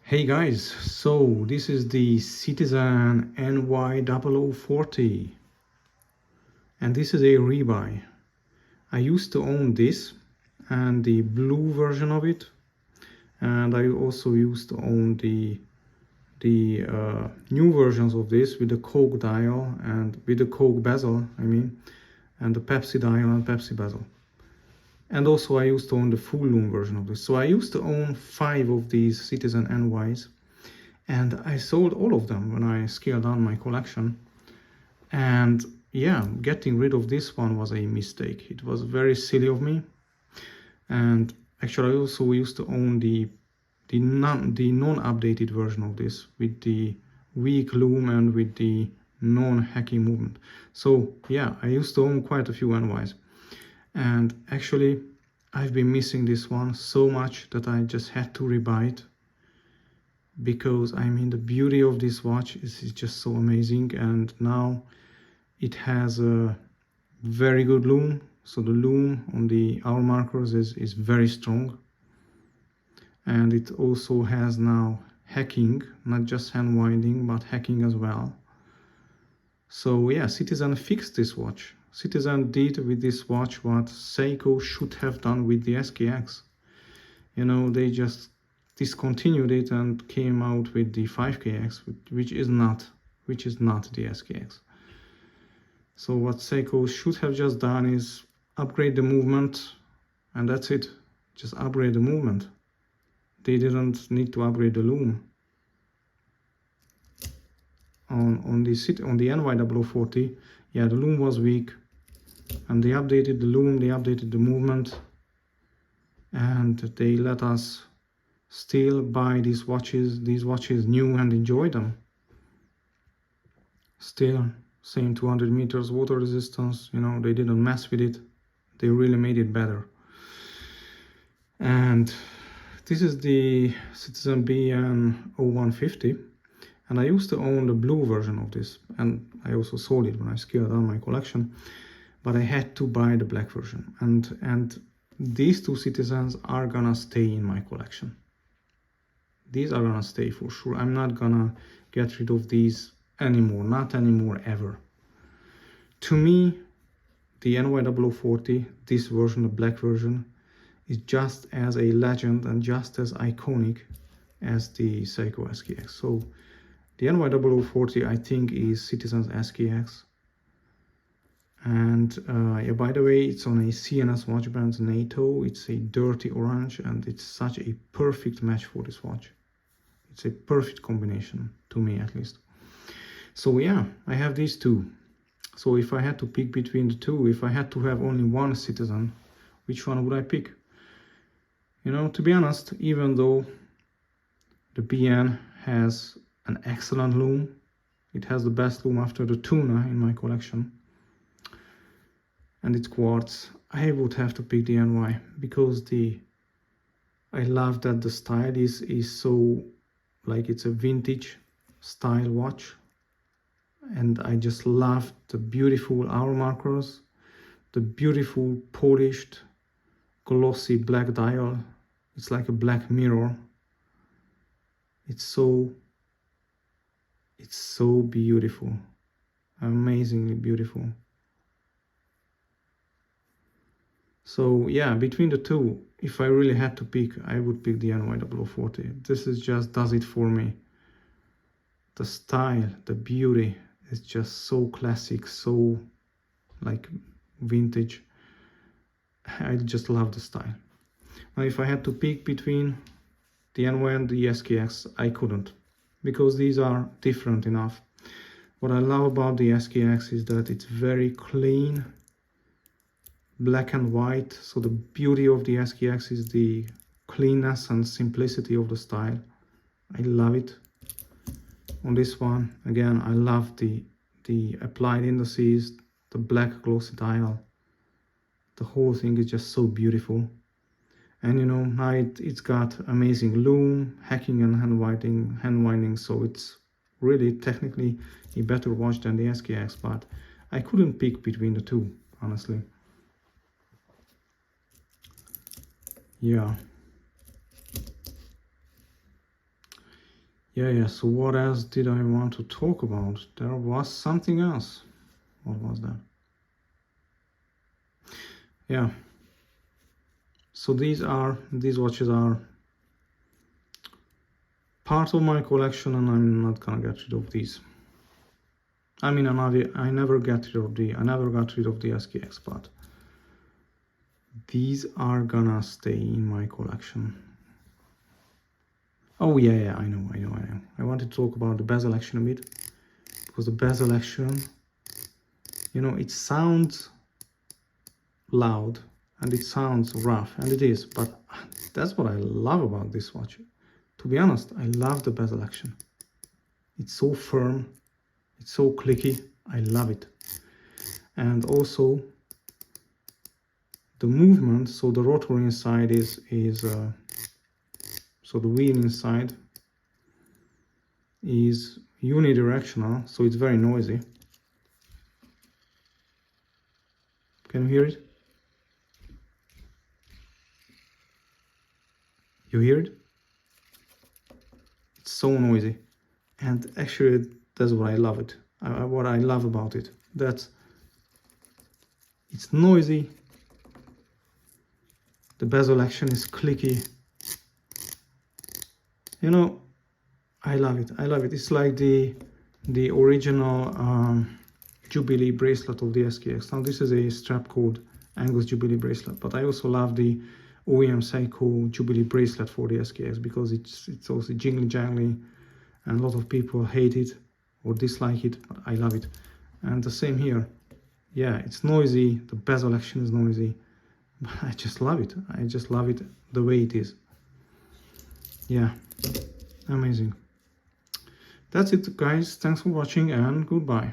Hey guys, so this is the Citizen NY0040 and this is a rebuy. I used to own this and the blue version of it, and I also used to own the new versions of this with the Coke dial and with the Coke bezel, and the Pepsi dial and Pepsi bezel. And also I used to own the full loom version of this. So I used to own 5 of these Citizen NYs. And I sold all of them when I scaled down my collection. And yeah, getting rid of this one was a mistake. It was very silly of me. And actually I also used to own the non-updated version of this with the weak loom and with the non-hacking movement. So yeah, I used to own quite a few NYs. And actually I've been missing this one so much that I just had to rebuy it, because the beauty of this watch is just so amazing. And now it has a very good loom, so the loom on the hour markers is very strong, and it also has now hacking, not just hand winding but hacking as well. So yeah, Citizen fixed this watch. Citizen did with this watch what Seiko should have done with the SKX. They just discontinued it and came out with the 5KX, which is not the SKX. So what Seiko should have just done is upgrade the movement, and that's it. Just upgrade the movement. They didn't need to upgrade the loom. On the NY0040, yeah, the loom was weak, and they updated the loom, they updated the movement, and they let us still buy these watches new and enjoy them. Still same 200 meters water resistance, they didn't mess with it. They really made it better. And this is the Citizen BN0150, and I used to own the blue version of this, and I also sold it when I scaled down my collection, but I had to buy the black version. And these two Citizens are gonna stay in my collection. These are gonna stay for sure. I'm not gonna get rid of these anymore, not anymore ever. To me, the NY0040, this version, the black version, is just as a legend and just as iconic as the Seiko SKX. So the NY0040, I think, is Citizen's SKX. And yeah, by the way, it's on a CNS watch brand NATO. It's a dirty orange, and it's such a perfect match for this watch. It's a perfect combination, to me at least. So yeah, I have these two. So if I had to pick between the two, if I had to have only one Citizen, which one would I pick? To be honest, even though the BN has an excellent loom, it has the best loom after the Tuna in my collection, and it's quartz, I would have to pick the NY, because I love that the style is so, like, it's a vintage style watch, and I just love the beautiful hour markers, the beautiful polished glossy black dial. It's like a black mirror. It's so beautiful, amazingly beautiful. So yeah, between the two, if I really had to pick, I would pick the NY0040. This is just does it for me. The style, the beauty is just so classic, so like vintage. I just love the style. Now if I had to pick between the NY and the SKX, I couldn't, because these are different enough. What I love about the SKX is that it's very clean, black and white. So the beauty of the SKX is the cleanness and simplicity of the style. I love it. On this one, again, I love the applied indices, the black glossy dial. The whole thing is just so beautiful. And now it's got amazing loom, hacking and hand winding, so it's really technically a better watch than the SKX, but I couldn't pick between the two, honestly. Yeah. Yeah, so what else did I want to talk about? There was something else. What was that? Yeah, so these watches are part of my collection, and I'm not gonna get rid of these. I mean, I never got rid of the SKX, but these are gonna stay in my collection. Oh yeah, I know. I want to talk about the bezel action a bit, because the bezel action, you know, it sounds loud and it sounds rough, and it is, but that's what I love about this watch. To be honest, I love the bezel action. It's so firm, it's so clicky, I love it. And also the movement, so the rotor inside is so the wheel inside is unidirectional, so it's very noisy. Can you hear it? You hear it? It's so noisy, and actually that's what I love it. What I love about it, that it's noisy, the bezel action is clicky. You know, I love it. It's like the original Jubilee bracelet of the SKX. Now this is a strap called Angus Jubilee bracelet, but I also love the OEM Seiko Jubilee bracelet for the SKX, because it's also jingly jangly, and a lot of people hate it or dislike it, but I love it. And the same here. Yeah, it's noisy, the bezel action is noisy, but I just love it. I just love it the way it is. Yeah, amazing. That's it, guys. Thanks for watching, and goodbye.